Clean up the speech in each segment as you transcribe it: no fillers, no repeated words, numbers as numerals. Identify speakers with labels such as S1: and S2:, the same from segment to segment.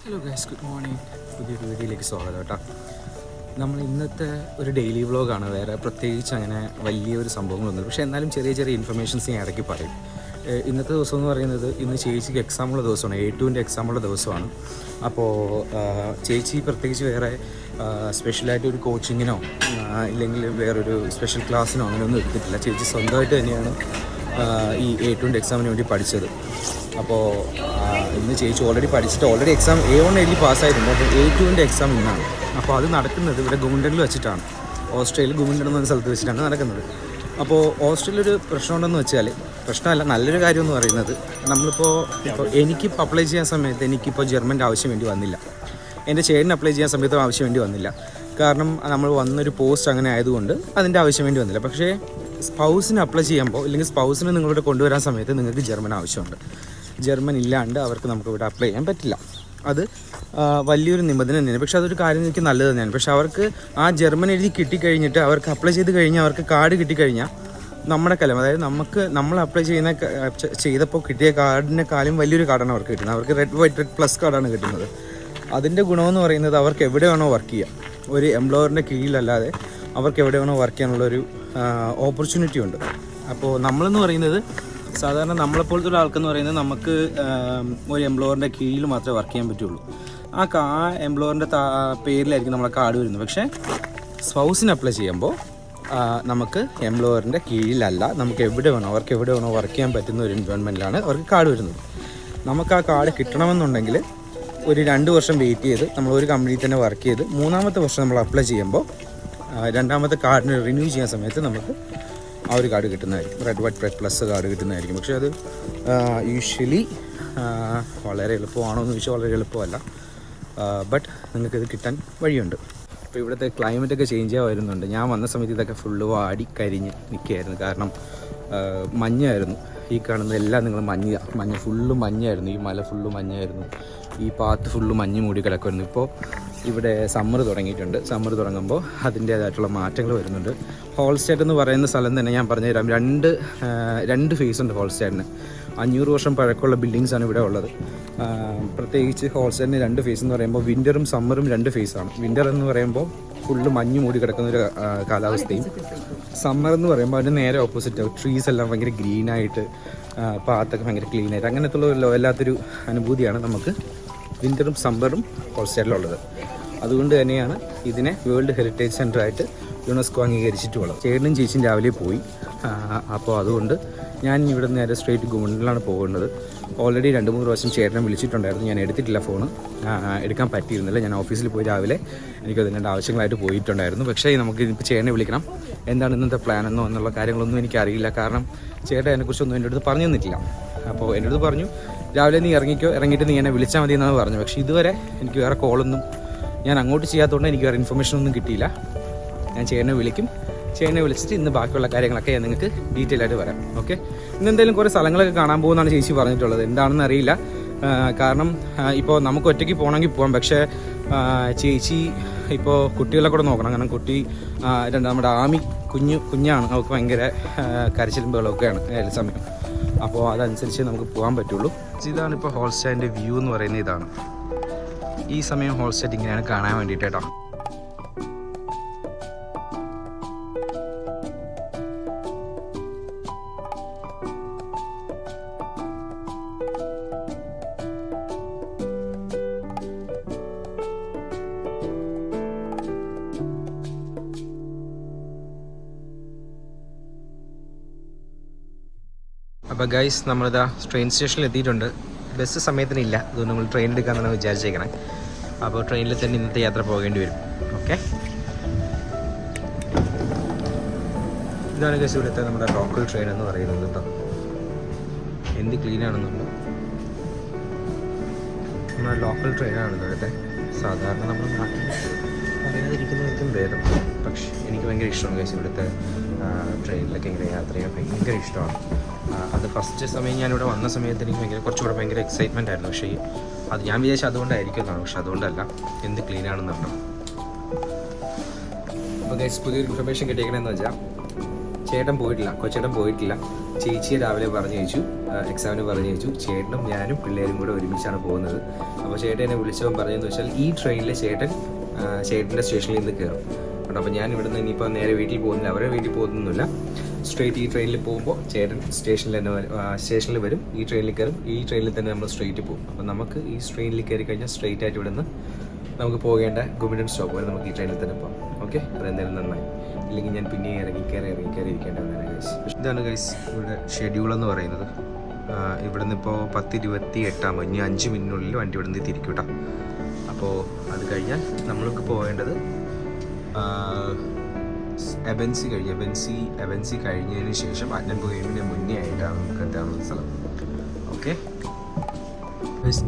S1: Hello guys, good morning. പുതിയൊരു വീഡിയോയിലേക്ക് സ്വാഗതം കേട്ടോ. നമ്മൾ ഇന്നത്തെ ഒരു ഡെയിലി വ്ളോഗാണ്. വേറെ പ്രത്യേകിച്ച് അങ്ങനെ വലിയൊരു സംഭവങ്ങളൊന്നുമില്ല. പക്ഷേ എന്നാലും ചെറിയ ചെറിയ ഇൻഫർമേഷൻസ് ഞാൻ ഇടയ്ക്ക് പറയും. ഇന്നത്തെ ദിവസം എന്ന് പറയുന്നത് ഇന്ന് ചേച്ചിക്ക് എക്സാമുള്ള ദിവസമാണ്. A2-ൻ്റെ എക്സാമുള്ള ദിവസമാണ്. അപ്പോൾ ചേച്ചി പ്രത്യേകിച്ച് വേറെ സ്പെഷ്യലായിട്ട് ഒരു കോച്ചിങ്ങിനോ ഇല്ലെങ്കിൽ വേറൊരു സ്പെഷ്യൽ ക്ലാസ്സിനോ അങ്ങനെയൊന്നും എടുത്തിട്ടില്ല. ചേച്ചി സ്വന്തമായിട്ട് തന്നെയാണ് ഈ A2-ൻ്റെ എക്സാമിന് വേണ്ടി പഠിച്ചത്. അപ്പോൾ ഇന്ന് ചേച്ചി ഓൾറെഡി എക്സാം A1 എഴുതി പാസ്സായിരുന്നു. അപ്പോൾ A2-ൻ്റെ എക്സാം ഇന്നാണ്. അപ്പോൾ അത് നടക്കുന്നത് ഇവിടെ ഗുമിൻഡനിൽ വെച്ചിട്ടാണ്. ഓസ്ട്രേലിയയിൽ ഗുമിൻഡൻ എന്ന സ്ഥലത്ത് വെച്ചിട്ടാണ് നടക്കുന്നത്. അപ്പോൾ ഓസ്ട്രേലിയയിൽ ഒരു പ്രശ്നമുണ്ടെന്ന് വെച്ചാൽ, പ്രശ്നമല്ല, നല്ലൊരു കാര്യം എന്ന് പറയുന്നത്, ഇപ്പോൾ എനിക്കിപ്പോൾ അപ്ലൈ ചെയ്യാൻ സമയത്ത് എനിക്കിപ്പോൾ ജർമ്മൻ്റെ ആവശ്യം വേണ്ടി വന്നില്ല. എൻ്റെ ചേട്ടന് അപ്ലൈ ചെയ്യാൻ സമയത്തും ആവശ്യം വേണ്ടി വന്നില്ല. കാരണം നമ്മൾ വന്നൊരു പോസ്റ്റ് അങ്ങനെ ആയതുകൊണ്ട് അതിൻ്റെ ആവശ്യം വേണ്ടി വന്നില്ല. പക്ഷേ സ്പൗസിന് അപ്ലൈ ചെയ്യുമ്പോൾ ഇല്ലെങ്കിൽ സ്പൗസിന് നിങ്ങളിവിടെ കൊണ്ടുവരാൻ സമയത്ത് നിങ്ങൾക്ക് ജർമ്മൻ ആവശ്യമുണ്ട്. ജർമ്മൻ ഇല്ലാണ്ട് അവർക്ക് നമുക്കിവിടെ അപ്ലൈ ചെയ്യാൻ പറ്റില്ല. അത് വലിയൊരു നിബന്ധന തന്നെയാണ്. പക്ഷേ അതൊരു കാര്യം എനിക്ക് നല്ലത് തന്നെയാണ്. പക്ഷേ അവർക്ക് ആ ജർമ്മൻ എഴുതി കിട്ടിക്കഴിഞ്ഞിട്ട് അവർക്ക് അപ്ലൈ ചെയ്ത് കഴിഞ്ഞാൽ അവർക്ക് കാർഡ് കിട്ടിക്കഴിഞ്ഞാൽ നമ്മുടെ കാലം, അതായത് നമ്മൾ അപ്ലൈ ചെയ്തപ്പോൾ കിട്ടിയ കാർഡിനെക്കാളും വലിയൊരു കാർഡാണ് അവർക്ക് കിട്ടുന്നത്. അവർക്ക് റെഡ് പ്ലസ് കാർഡാണ് കിട്ടുന്നത്. അതിൻ്റെ ഗുണമെന്ന് പറയുന്നത് അവർക്ക് എവിടെ വേണോ വർക്ക് ചെയ്യാം. ഒരു എംപ്ലോയറിൻ്റെ കീഴിലല്ലാതെ അവർക്ക് എവിടെ വേണോ വർക്ക് ചെയ്യാനുള്ളൊരു ഓപ്പർച്യൂണിറ്റി ഉണ്ട്. അപ്പോൾ നമ്മളെന്ന് പറയുന്നത് സാധാരണ നമ്മളെപ്പോലത്തെ ഒരാൾക്കെന്ന് പറയുന്നത് നമുക്ക് ഒരു എംപ്ലോയറിൻ്റെ കീഴിൽ മാത്രമേ വർക്ക് ചെയ്യാൻ പറ്റുള്ളൂ. ആ എംപ്ലോയറിൻ്റെ പേരിലായിരിക്കും നമ്മളെ കാർഡ് വരുന്നത്. പക്ഷേ സ്പൗസിന് അപ്ലൈ ചെയ്യുമ്പോൾ നമുക്ക് എംപ്ലോയറിൻ്റെ കീഴിലല്ല, നമുക്ക് അവർക്ക് എവിടെ വേണോ വർക്ക് ചെയ്യാൻ പറ്റുന്ന ഒരു എൻവയോൺമെൻറ്റിലാണ് അവർക്ക് കാർഡ് വരുന്നത്. നമുക്ക് ആ കാർഡ് കിട്ടണമെന്നുണ്ടെങ്കിൽ ഒരു 2 വർഷം വെയിറ്റ് ചെയ്ത് നമ്മൾ ഒരു കമ്പനിയിൽ തന്നെ വർക്ക് ചെയ്ത് 3-ാമത്തെ വർഷം നമ്മൾ അപ്ലൈ ചെയ്യുമ്പോൾ 2-ാമത്തെ കാർഡിന് റിന്യൂ ചെയ്യുന്ന സമയത്ത് നമുക്ക് ആ ഒരു കാർഡ് കിട്ടുന്നതായിരിക്കും. റെഡ് പ്ലസ് കാർഡ് കിട്ടുന്നതായിരിക്കും. പക്ഷേ അത് യൂഷ്വലി വളരെ എളുപ്പമാണോ എന്ന് ചോദിച്ചാൽ വളരെ എളുപ്പമല്ല. ബട്ട് നിങ്ങൾക്കിത് കിട്ടാൻ വഴിയുണ്ട്. അപ്പോൾ ഇവിടുത്തെ ക്ലൈമറ്റൊക്കെ ചേഞ്ച് വരുന്നുണ്ട്. ഞാൻ വന്ന സമയത്ത് ഇതൊക്കെ ഫുള്ള് വാടി കരിഞ്ഞ് നിൽക്കുകയായിരുന്നു. കാരണം മഞ്ഞായിരുന്നു. ഈ കാണുന്നതെല്ലാം നിങ്ങൾ മഞ്ഞ ഫുള്ള് മഞ്ഞായിരുന്നു. ഈ മല ഫുള്ള് മഞ്ഞായിരുന്നു. ഈ പാത്ത് ഫുള്ള് മഞ്ഞ് മൂടി കിടക്കുമായിരുന്നു. ഇപ്പോൾ ഇവിടെ സമ്മർ തുടങ്ങിയിട്ടുണ്ട്. സമ്മർ തുടങ്ങുമ്പോൾ അതിൻ്റേതായിട്ടുള്ള മാറ്റങ്ങൾ വരുന്നുണ്ട്. ഹോൾസ്റ്റേറ്റ് എന്ന് പറയുന്ന സ്ഥലം തന്നെ ഞാൻ പറഞ്ഞുതരാം. രണ്ട് ഫേസ് ഉണ്ട് ഹോൾസ്റ്റേറ്റിന്. 500 വർഷം പഴക്കമുള്ള ബിൽഡിങ്സാണ് ഇവിടെ ഉള്ളത്. പ്രത്യേകിച്ച് ഹോൾസ്റ്റേറ്റിന് 2 ഫേസ് എന്ന് പറയുമ്പോൾ വിൻ്ററും സമ്മറും 2 ഫേസാണ്. വിൻ്റർ എന്ന് പറയുമ്പോൾ ഫുള്ള് മഞ്ഞ് മൂടി കിടക്കുന്നൊരു കാലാവസ്ഥയും, സമ്മർ എന്ന് പറയുമ്പോൾ അതിന് നേരെ ഓപ്പോസിറ്റ് ട്രീസ് എല്ലാം ഭയങ്കര ഗ്രീനായിട്ട്, പാത്തൊക്കെ ഭയങ്കര ക്ലീനായിട്ട്, അങ്ങനത്തെ ഉള്ള വല്ലാത്തൊരു അനുഭൂതിയാണ് നമുക്ക് വിൻ്ററും സമ്മറും ഹോൾസ്റ്റേറ്റിലുള്ളത്. അതുകൊണ്ട് തന്നെയാണ് ഇതിനെ വേൾഡ് ഹെറിറ്റേജ് സെൻ്ററായിട്ട് യുനെസ്കോ അംഗീകരിച്ചിട്ടുള്ളത്. ചേട്ടനും ചേച്ചിയും രാവിലെ പോയി. അപ്പോൾ അതുകൊണ്ട് ഞാൻ ഇവിടെ നേരെ സ്ട്രേറ്റ് ഗുമൻഡനിലാണ് പോകുന്നത്. ഓൾറെഡി 2-3 പ്രാവശ്യം ചേട്ടനെ വിളിച്ചിട്ടുണ്ടായിരുന്നു. ഞാൻ എടുത്തിട്ടില്ല, ഫോണ് എടുക്കാൻ പറ്റിയിരുന്നില്ല. ഞാൻ ഓഫീസിൽ പോയി രാവിലെ എനിക്കതിൻ്റെ ആവശ്യങ്ങളായിട്ട് പോയിട്ടുണ്ടായിരുന്നു. പക്ഷേ നമുക്ക് ഇപ്പോൾ ചേട്ടനെ വിളിക്കണം. എന്താണ് ഇന്നത്തെ പ്ലാൻ എന്നുള്ള കാര്യങ്ങളൊന്നും എനിക്കറിയില്ല. കാരണം ചേട്ടൻ അതിനെക്കുറിച്ചൊന്നും എൻ്റെ അടുത്ത് പറഞ്ഞു തന്നിട്ടില്ല. അപ്പോൾ എൻ്റെ അടുത്ത് പറഞ്ഞു, രാവിലെ നീ ഇറങ്ങിയിട്ട് നീ എന്നെ വിളിച്ചാൽ മതി എന്നാണ് പറഞ്ഞു. പക്ഷേ ഇതുവരെ എനിക്ക് വേറെ കോളൊന്നും ഞാൻ അങ്ങോട്ട് ചെയ്യാത്തതുകൊണ്ട് എനിക്ക് വേറെ ഇൻഫർമേഷനൊന്നും കിട്ടിയില്ല. ഞാൻ ചേട്ടനെ വിളിച്ചിട്ട് ഇന്ന് ബാക്കിയുള്ള കാര്യങ്ങളൊക്കെ ഞാൻ നിങ്ങൾക്ക് ഡീറ്റെയിൽ ആയിട്ട് വരാം. ഓക്കെ, ഇന്ന് എന്തായാലും കുറേ സ്ഥലങ്ങളൊക്കെ കാണാൻ പോകുമെന്നാണ് ചേച്ചി പറഞ്ഞിട്ടുള്ളത്. എന്താണെന്ന് അറിയില്ല. കാരണം ഇപ്പോൾ നമുക്ക് ഒറ്റയ്ക്ക് പോകണമെങ്കിൽ പോകാം. പക്ഷേ ചേച്ചി ഇപ്പോൾ കുട്ടികളെ കൂടെ നോക്കണം. കാരണം കുട്ടി നമ്മുടെ ആമി കുഞ്ഞാണ്. അവൾക്ക് ഭയങ്കര കരച്ചിലും ബഹളമൊക്കെയാണ് ഏത് സമയം. അപ്പോൾ അതനുസരിച്ച് നമുക്ക് പോകാൻ പറ്റുള്ളൂ. ഇതാണ് ഇപ്പോൾ ഹോൾസ്റ്റേറ്റിൻ്റെ വ്യൂ എന്ന് പറയുന്നത്. ഇതാണ് ഈ സമയം ഹോൾസ്റ്റേറ്റ് ഇങ്ങനെയാണ് കാണാൻ വേണ്ടിയിട്ട് കേട്ടോ. അപ്പോൾ ഗൈസ്, നമ്മളിതാ ട്രെയിൻ സ്റ്റേഷനിൽ എത്തിയിട്ടുണ്ട്. ബസ് സമയത്തിനില്ല, അതുകൊണ്ട് നമ്മൾ ട്രെയിൻ എടുക്കാമെന്നാണ് വിചാരിച്ചേക്കണേ. അപ്പോൾ ട്രെയിനിൽ തന്നെ ഇന്നത്തെ യാത്ര പോകേണ്ടി വരും. ഓക്കെ, ഇതാണ് ഗൈസ് ഇവിടുത്തെ നമ്മുടെ ലോക്കൽ ട്രെയിൻ എന്ന് പറയുന്നത് കേട്ടോ. എന്ത് ക്ലീനാണെന്നുണ്ട്. നമ്മുടെ ലോക്കൽ ട്രെയിനാണ് ഇവിടുത്തെ. സാധാരണ നമ്മൾ നാട്ടിൽ അറിയാതിരിക്കുന്നവർക്കും ഭേദം. പക്ഷേ എനിക്ക് ഭയങ്കര ഇഷ്ടമാണ് ഗൈസ് ഇവിടുത്തെ ട്രെയിനിലൊക്കെ ഇങ്ങനെ യാത്ര ചെയ്യാൻ ഭയങ്കര ഇഷ്ടമാണ്. അത് ഫസ്റ്റ് സമയം ഞാനിവിടെ വന്ന സമയത്ത് എനിക്ക് കുറച്ചുകൂടെ ഭയങ്കര എക്സൈറ്റ്മെൻ്റ് ആയിരുന്നു. പക്ഷേ അത് ഞാൻ വിചാരിച്ചു അതുകൊണ്ടായിരിക്കും എന്നാണ്. പക്ഷെ അതുകൊണ്ടല്ല, എന്ത് ക്ലീൻ ആണെന്നുണ്ടോ. അപ്പോൾ ഗൈസ്, പുതിയൊരു ഇൻഫർമേഷൻ കിട്ടിയേക്കണമെന്ന് വെച്ചാൽ ചേട്ടൻ പോയിട്ടില്ല, കൊച്ചേട്ടൻ പോയിട്ടില്ല. ചേച്ചിയെ രാവിലെ പറഞ്ഞു അയച്ചു, എക്സാമിന് പറഞ്ഞു അയച്ചു. ചേട്ടനും ഞാനും പിള്ളേരും കൂടെ ഒരുമിച്ചാണ് പോകുന്നത്. അപ്പോൾ ചേട്ടൻ എന്നെ വിളിച്ചവൻ പറഞ്ഞതെന്ന് വെച്ചാൽ ഈ ട്രെയിനിൽ ചേട്ടൻ്റെ സ്റ്റേഷനിൽ നിന്ന് കയറും കേട്ടോ. അപ്പോൾ ഞാൻ ഇവിടുന്ന് ഇനിയിപ്പോൾ നേരെ വീട്ടിൽ പോകുന്നില്ല, അവരെ വീട്ടിൽ പോകുന്നൊന്നുമില്ല. സ്ട്രെയിറ്റ് ഈ ട്രെയിനിൽ പോകുമ്പോൾ ചേട്ടൻ സ്റ്റേഷനിൽ വരും, ഈ ട്രെയിനിൽ കയറും, ഈ ട്രെയിനിൽ തന്നെ നമ്മൾ സ്ട്രെയിറ്റ് പോകും. അപ്പോൾ നമുക്ക് ഈ ട്രെയിനിൽ കയറി കഴിഞ്ഞാൽ സ്ട്രെയിറ്റ് ആയിട്ട് ഇവിടുന്ന് നമുക്ക് പോകേണ്ട ഗുമിഡൻ സ്റ്റോപ്പ് വരെ നമുക്ക് ഈ ട്രെയിനിൽ തന്നെ പോകാം. ഓക്കെ, അതെന്തായാലും നന്നായി. ഇല്ലെങ്കിൽ ഞാൻ പിന്നെ ഇറങ്ങിക്കയറി ഇരിക്കേണ്ട വന്നതാണ് ഗൈസ്. ഇതാണ് ഗൈസ് ഇവിടെ ഷെഡ്യൂൾ എന്ന് പറയുന്നത്. ഇവിടുന്ന് ഇപ്പോൾ 10:28 ഇനി 5 മിനിറ്റിനുള്ളിൽ വണ്ടി ഇവിടെ നിന്ന് തിരിക്കും കേട്ടോ. അപ്പോൾ അത് കഴിഞ്ഞാൽ നമ്മൾക്ക് പോകേണ്ടത് എബൻസി കഴിഞ്ഞതിന് ശേഷം അഡ്നൻബുഗേമിൻ്റെ മുന്നേ ആയിട്ടാണ് നമുക്ക് എത്താനുള്ള സ്ഥലം. ഓക്കെ,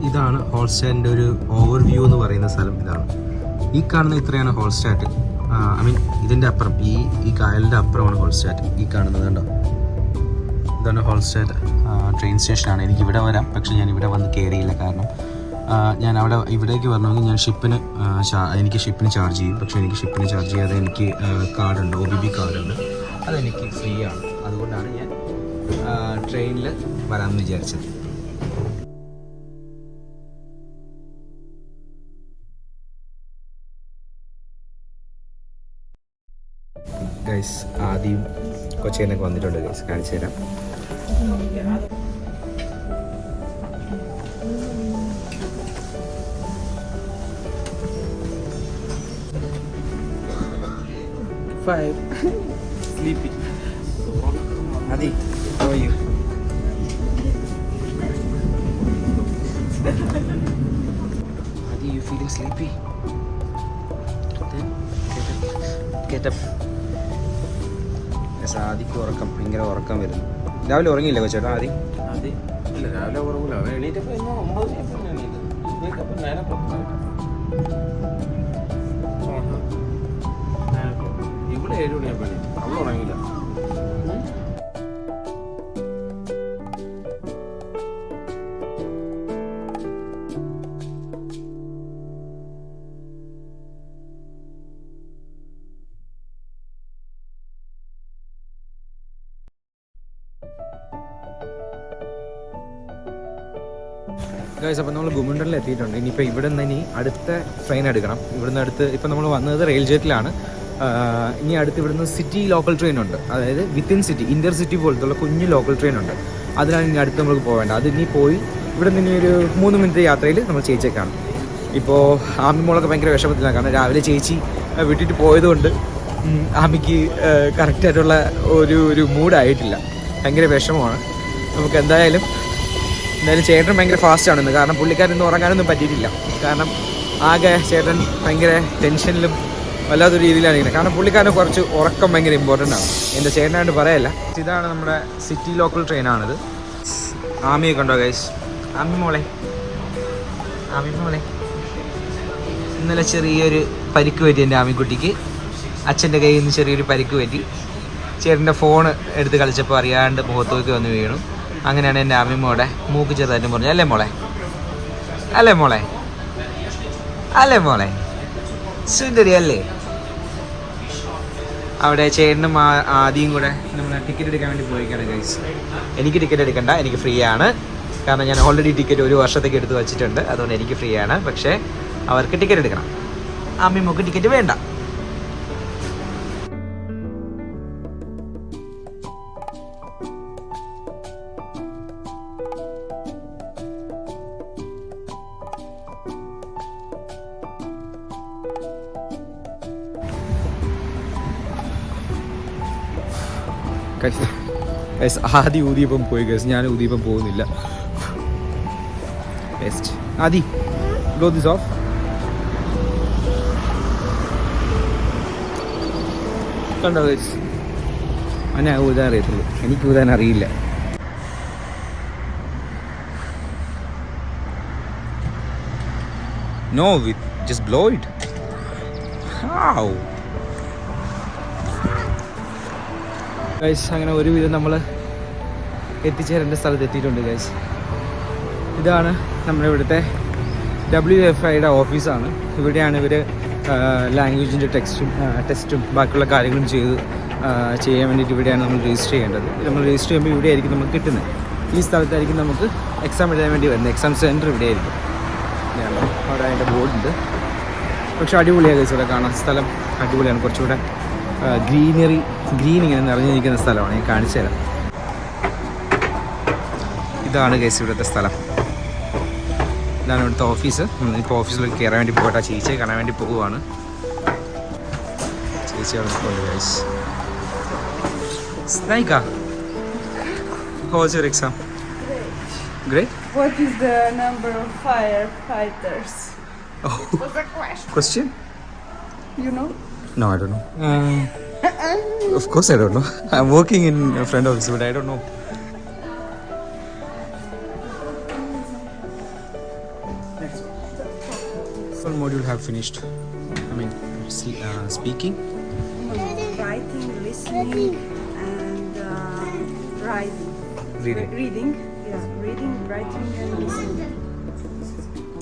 S1: ഇതാണ് ഹോൾസ്റ്റാറ്റിൻ്റെ ഒരു ഓവർവ്യൂ എന്ന് പറയുന്ന സ്ഥലം. ഇതാണ് ഈ കാണുന്ന ഇത്രയാണ് ഹോൾസ്റ്റാറ്റ്. ഐ മീൻ ഇതിൻ്റെ അപ്പുറം ഈ കായലിൻ്റെ അപ്പുറമാണ് ഹോൾസ്റ്റാറ്റ്. ഈ കാണുന്നത് കണ്ടോ, ഇതാണ് ഹോൾസ്റ്റാറ്റ് ട്രെയിൻ സ്റ്റേഷനാണ്. എനിക്ക് ഇവിടെ വരാം, പക്ഷേ ഞാൻ ഇവിടെ വന്ന് കയറിയില്ല. കാരണം ഞാൻ ഇവിടേക്ക് വരണമെങ്കിൽ എനിക്ക് ഷിപ്പിന് ചാർജ് ചെയ്യും. പക്ഷേ എനിക്ക് ഷിപ്പിന് ചാർജ് ചെയ്യാതെ എനിക്ക് കാർഡുണ്ട്, OBB കാർഡുണ്ട്, അതെനിക്ക് ഫ്രീ ആണ്. അതുകൊണ്ടാണ് ഞാൻ ട്രെയിനിൽ വരാമെന്ന് വിചാരിച്ചത്. ഗൈസ് ആദ്യം കൊച്ചിയിലൊക്കെ വന്നിട്ടുണ്ട് ഗൈസ്, കാണിച്ചു തരാം. Sleepy. Adi, how are you? Adi, you feeling sleepy? Then get up. ആദിക്ക് ഭയങ്കര ഉറക്കം വരുന്നു. രാവിലെ ഉറങ്ങിയില്ല കൊച്ചേട്ടാ? ആദ്യം
S2: ഇല്ല, രാവിലെ ഉറങ്ങില്ല. അവൻ എണീറ്റപ്പോൾ 9 ഇവിടെ 7 മണിയാകുമ്പോൾ എണീറ്റ്. അവൾ ഉറങ്ങിയില്ല.
S1: ഗൈസ്, അപ്പോൾ നമ്മൾ ഗുമുണ്ടനിൽ എത്തിയിട്ടുണ്ട്. ഇനിയിപ്പോൾ ഇവിടെ നിന്ന് ഇനി അടുത്ത ട്രെയിൻ എടുക്കണം. ഇവിടുന്ന് അടുത്ത് ഇപ്പോൾ നമ്മൾ വന്നത് റെയിൽ ജെറ്റിലാണ്. ഇനി അടുത്ത് ഇവിടുന്ന് സിറ്റി ലോക്കൽ ട്രെയിൻ ഉണ്ട്, അതായത് വിത്തിൻ സിറ്റി ഇൻ്റർ സിറ്റി പോലത്തുള്ള കുഞ്ഞു ലോക്കൽ ട്രെയിൻ ഉണ്ട്. അതിലാണ് ഇനി അടുത്ത് നമുക്ക് പോവേണ്ടത്. അത് ഇനി പോയി ഇവിടെ നിന്ന് ഇനി ഒരു 3 മിനിറ്റ് യാത്രയിൽ നമ്മൾ ചേച്ചിയൊക്കെയാണ്. ഇപ്പോൾ ആമിമോളൊക്കെ ഭയങ്കര വിഷമത്തിലാണ്. കാരണം രാവിലെ ചേച്ചി വിട്ടിട്ട് പോയതുകൊണ്ട് ആമിക്ക് കറക്റ്റായിട്ടുള്ള ഒരു മൂഡായിട്ടില്ല, ഭയങ്കര വിഷമമാണ്. നമുക്ക് എന്തായാലും ചേട്ടൻ ഭയങ്കര ഫാസ്റ്റാണെന്ന്. കാരണം പുള്ളിക്കാരൊന്നും ഉറങ്ങാനൊന്നും പറ്റിയിട്ടില്ല. കാരണം ആകെ ചേട്ടൻ ഭയങ്കര ടെൻഷനിലും വല്ലാത്തൊരു രീതിയിലാണ് ഇങ്ങനെ. കാരണം പുള്ളിക്കാരന് കുറച്ച് ഉറക്കം ഭയങ്കര ഇമ്പോർട്ടൻ്റ് ആണ്. എൻ്റെ ചേട്ടനായിട്ട് പറയല്ല. ഇതാണ് നമ്മുടെ സിറ്റി ലോക്കൽ ട്രെയിനാണിത്. ആമിയൊക്കെ ഉണ്ടോ ഗൈസ്? ആമി മോളെ ഇന്നലെ ചെറിയൊരു പരിക്ക് പറ്റി എൻ്റെ ആമിക്കുട്ടിക്ക്. അച്ഛൻ്റെ കയ്യിൽ നിന്ന് ചെറിയൊരു പരിക്ക് പറ്റി. ചേട്ടൻ്റെ ഫോണ് എടുത്ത് കളിച്ചപ്പോൾ അറിയാണ്ട് മുഖത്തേക്ക് വന്ന് വീണു. അങ്ങനെയാണ് എൻ്റെ അമ്മിമ്മയുടെ മൂക്ക് ചെറുതായിട്ടും പറഞ്ഞു. അല്ലേ മോളെ സുന്ദരി അല്ലേ? അവിടെ ചേട്ടനും ആദ്യം കൂടെ നമ്മൾ ടിക്കറ്റ് എടുക്കാൻ വേണ്ടി പോയിക്കാണ് ഗൈസ്. എനിക്ക് ടിക്കറ്റ് എടുക്കണ്ട, എനിക്ക് ഫ്രീ ആണ്. കാരണം ഞാൻ ഓൾറെഡി ടിക്കറ്റ് 1 വർഷത്തേക്ക് എടുത്ത് വെച്ചിട്ടുണ്ട്. അതുകൊണ്ട് എനിക്ക് ഫ്രീ ആണ്. പക്ഷേ അവർക്ക് ടിക്കറ്റ് എടുക്കണം. അമ്മിമ്മക്ക് ടിക്കറ്റ് വേണ്ട. ആദ്യം ഊതിയപ്പം പോയി ഗൈസ്, ഞാൻ ഊതിയപ്പം പോകുന്നില്ല. Best Adi blow this off. കണ്ടോ ഗൈസ്, ഞാൻ ഊതാൻ അറിയത്തുള്ളൂ, എനിക്ക് ഊതാൻ അറിയില്ല. No, just blow it. How? Guys, അങ്ങനെ ഒരുവിധം നമ്മൾ എത്തിച്ചേരേണ്ട സ്ഥലത്ത് എത്തിയിട്ടുണ്ട് ഗൈസ്. ഇതാണ് നമ്മുടെ ഇവിടുത്തെ WFIയുടെ ഓഫീസാണ്. ഇവിടെയാണ് ഇവർ ലാംഗ്വേജിൻ്റെ ടെസ്റ്റും ബാക്കിയുള്ള കാര്യങ്ങളും ചെയ്ത് ചെയ്യാൻ വേണ്ടിയിട്ട് ഇവിടെയാണ് നമ്മൾ രജിസ്റ്റർ ചെയ്യേണ്ടത്. നമ്മൾ രജിസ്റ്റർ ചെയ്യുമ്പോൾ ഇവിടെ ആയിരിക്കും നമുക്ക് കിട്ടുന്നത്. ഈ സ്ഥലത്തായിരിക്കും നമുക്ക് എക്സാം എഴുതാൻ വേണ്ടി വരുന്നത്. എക്സാം സെൻറ്റർ ഇവിടെ ആയിരിക്കും. അവിടെ അതിൻ്റെ ബോർഡുണ്ട്. പക്ഷേ അടിപൊളിയാണ് ഇവിടെ കാണാൻ. സ്ഥലം അടിപൊളിയാണ്. കുറച്ചുകൂടെ ഗ്രീൻ ഇങ്ങനെ നിറഞ്ഞു നിൽക്കുന്ന സ്ഥലമാണ്. ഞാൻ കാണിച്ചു തരാം. ഇതാണ് കേസ് ഇവിടുത്തെ സ്ഥലം. ഇതാണ് ഇവിടുത്തെ ഓഫീസ്. ഇപ്പോൾ ഓഫീസിലേക്ക് കയറാൻ വേണ്ടി പോകട്ടെ. ചേച്ചിയെ കാണാൻ വേണ്ടി പോവുകയാണ്. ചേച്ചി അവിടെ കൊണ്ട് guys. Snaika, how was your exam? Great.
S3: What is the number of firefighters?
S1: Oh,
S3: What's the
S1: question?
S3: You know?
S1: No, I don't know. Of course I don't know. I'm working in a friend office, but I don't know. One module have finished. I mean, speaking.
S3: Writing, listening, and writing. Reading. Yeah, reading, writing, and listening.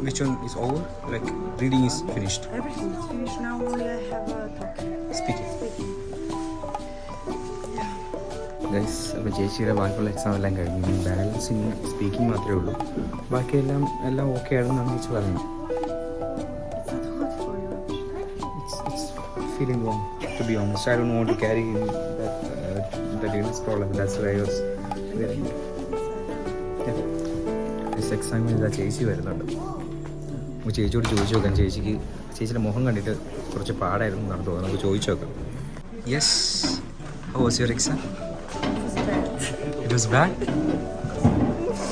S1: Which one is over? Like reading is finished.
S3: Everything is finished now. Only I have a talking.
S1: Speaking.
S3: Speaking.
S1: Guys, അപ്പോൾ ചേച്ചിയുടെ ബാക്കിയുള്ള exam എല്ലാം കഴിഞ്ഞു. Balancing speaking മാത്രമേ ഉള്ളൂ. ബാക്കിയെല്ലാം okay ആണെന്നാണ് ചേച്ചി പറയുന്നത്.
S3: It's not hot for you.
S1: It's feeling wrong, to be honest. I don't want to carry that illness problem. That's why I was very... This exam ഇതാ ചേച്ചി വരുന്നുണ്ട്. നമുക്ക് ചേച്ചിയോട് ചോദിച്ചു നോക്കാം. ചേച്ചിയുടെ മുഖം കണ്ടിട്ട് കുറച്ച് പാടായിരുന്നു എന്നാണ് തോന്നുന്നത്. നമുക്ക് ചോദിച്ചു നോക്കാം. Yes, how was your exam? It was bad?
S3: I think it was bad.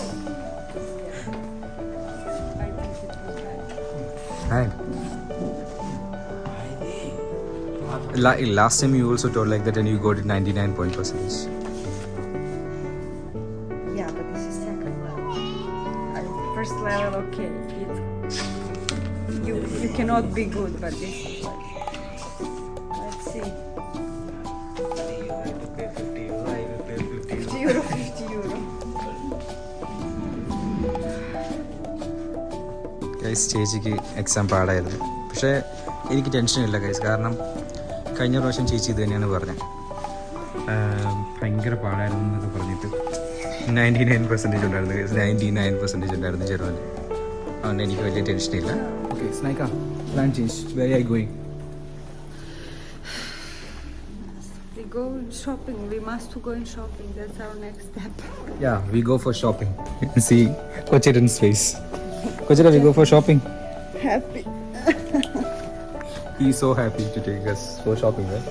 S1: Bad. Last time you also told like that and you got it 99%.
S3: Yeah, but this is second level. First level, okay. You cannot be good, but this is like... Let's see. 50 euro, 50 euro.
S1: Guys, ചേച്ചിക്ക് exam പാടായിരുന്നു. പക്ഷേ എനിക്ക് ടെൻഷനില്ല guys. കാരണം കഴിഞ്ഞ പ്രാവശ്യം ചേച്ചി ഇത് തന്നെയാണ് പറഞ്ഞത്. ഭയങ്കര പാടായിരുന്നു എന്നൊക്കെ പറഞ്ഞിട്ട് 99% ഉണ്ടായിരുന്നു ഗൈസ്. 99% ഉണ്ടായിരുന്നു ജർമ്മനി. അതുകൊണ്ട് എനിക്ക് വലിയ ടെൻഷനില്ല. ഓക്കെ സ്നൈക്ക, plan change. Very I going?
S3: We go shopping. We must go in shopping. That's our next step.
S1: Yeah, we go for shopping. See Kochiran's face. Kochira, we go for shopping.
S3: Happy.
S1: He's so happy to take us for shopping, right?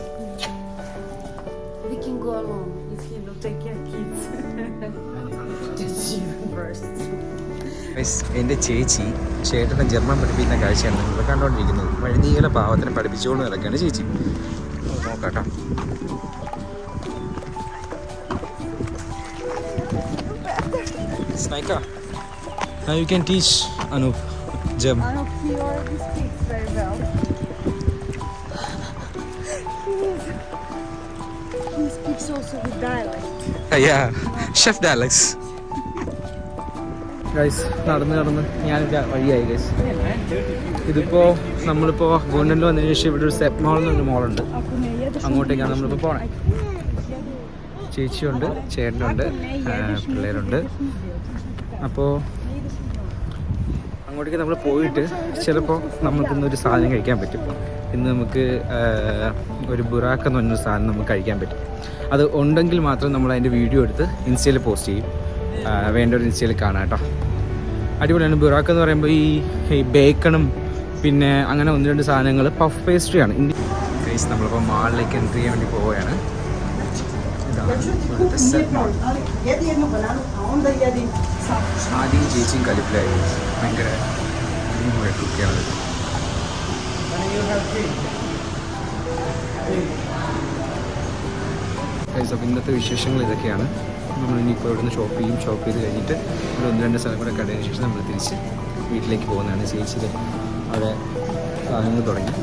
S3: We can go alone if he will take care kids. Just you first.
S1: എൻ്റെ ചേച്ചി ചേട്ടനെ German പഠിപ്പിക്കുന്ന കാഴ്ചയാണ് നിങ്ങൾ കണ്ടുകൊണ്ടിരിക്കുന്നത്. വഴുനീകളെ പാവത്തിനെ പഠിപ്പിച്ചുകൊണ്ട് നടക്കുകയാണ് ചേച്ചി. നോക്കാട്ടോ. Snaika, now you can teach Anup German.
S3: Anup, he already speaks very well. He speaks also with dialect.
S1: Yeah, chef dialects. Guys, നടന്ന് ഞാനിവിടെ വഴിയായി ഗൈസ്. ഇതിപ്പോൾ നമ്മളിപ്പോൾ ഗോണ്ടനിൽ വന്നതിന് ശേഷം ഇവിടെ ഒരു സെറ്റ് മോൾ എന്നൊരു മോളുണ്ട്. അങ്ങോട്ടേക്കാണ് നമ്മളിപ്പോൾ പോകണേ. ചേച്ചിയുണ്ട്, ചേട്ടനുണ്ട്, പിള്ളേരുണ്ട്. അപ്പോൾ അങ്ങോട്ടേക്ക് നമ്മൾ പോയിട്ട് ചിലപ്പോൾ നമുക്കിന്നൊരു സാധനം കഴിക്കാൻ പറ്റും. ഇന്ന് നമുക്ക് ഒരു ബുറാക്ക എന്ന് പറഞ്ഞൊരു സാധനം നമുക്ക് കഴിക്കാൻ പറ്റും. അത് ഉണ്ടെങ്കിൽ മാത്രം നമ്മൾ അതിൻ്റെ വീഡിയോ എടുത്ത് ഇൻസ്റ്റയിൽ പോസ്റ്റ് ചെയ്യും. വേണ്ടൊരു ഇൻസ്റ്റയിൽ കാണാം കേട്ടോ. അടിപൊളിയാണ്. ബുറാക്ക എന്ന് പറയുമ്പോൾ ഈ ബേക്കണും പിന്നെ അങ്ങനെ ഒന്ന് രണ്ട് സാധനങ്ങൾ പഫ് പേസ്ട്രിയാണ്. ഗൈസ്, നമ്മളിപ്പോൾ മാളിലേക്ക് എൻട്രി ചെയ്യാൻ വേണ്ടി പോവുകയാണ്. ആദ്യം ചേച്ചിയും കലിപ്പിലായിരുന്നു. ഭയങ്കര കുക്കിയാണ്. അപ്പോൾ ഇന്നത്തെ വിശേഷങ്ങൾ ഇതൊക്കെയാണ്. നമ്മൾ ഇനിയിപ്പോൾ ഇവിടുന്ന് ഷോപ്പ് ചെയ്ത് കഴിഞ്ഞിട്ട് ഇവിടെ ഒന്ന് രണ്ട് സ്ഥലം കൂടെ കടയതിനു ശേഷം നമ്മൾ തിരിച്ച് വീട്ടിലേക്ക് പോകുന്നതാണ്. ചേച്ചിയുടെ അവിടെ സാധനങ്ങൾ തുടങ്ങി,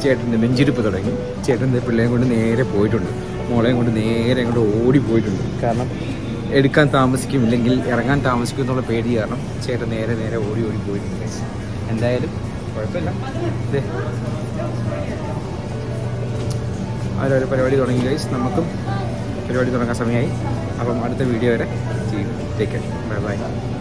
S1: ചേട്ടൻ്റെ നെഞ്ചിരിപ്പ് തുടങ്ങി. ചേട്ടൻ്റെ പിള്ളേയും കൊണ്ട് നേരെ പോയിട്ടുണ്ട്. മോളെയും കൊണ്ട് നേരെ അങ്ങോട്ട് ഓടിപ്പോയിട്ടുണ്ട്. കാരണം എടുക്കാൻ താമസിക്കും, ഇല്ലെങ്കിൽ ഇറങ്ങാൻ താമസിക്കും എന്നുള്ള പേടി കാരണം ചേട്ടൻ നേരെ ഓടി പോയിട്ടുണ്ട്. എന്തായാലും കുഴപ്പമില്ല. അവരൊരു പരിപാടി തുടങ്ങി ഗൈസ്. നമുക്കും പരിപാടി തുടങ്ങാൻ സമയമായി. അപ്പം അടുത്ത വീഡിയോ വരെ ചെയ്യും. Take care. Bye bye.